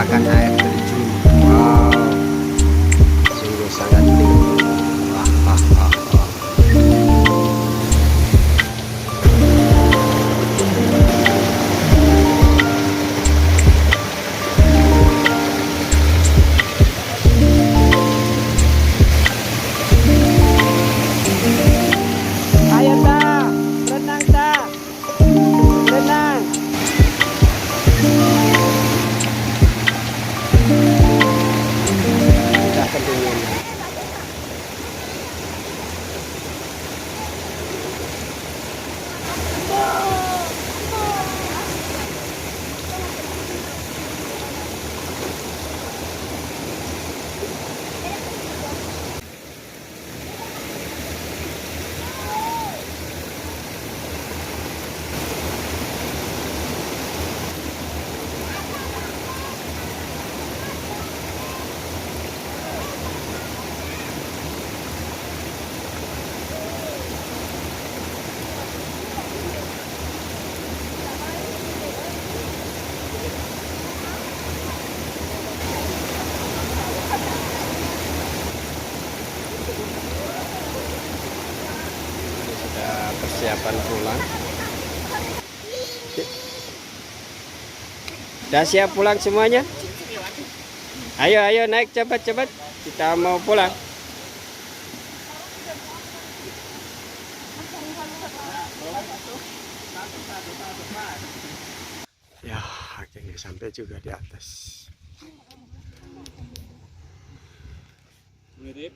merasakan air terjun. Wow, sungguh sangat tinggi. Wah, wah, wah, wah. Ayo ta, berenang ta, berenang. Sudah kedinginan. Persiapan pulang. Udah siap pulang semuanya? Ayo, ayo naik cepat-cepat. Kita mau pulang. Ya, akhirnya sampai juga di atas. Mirip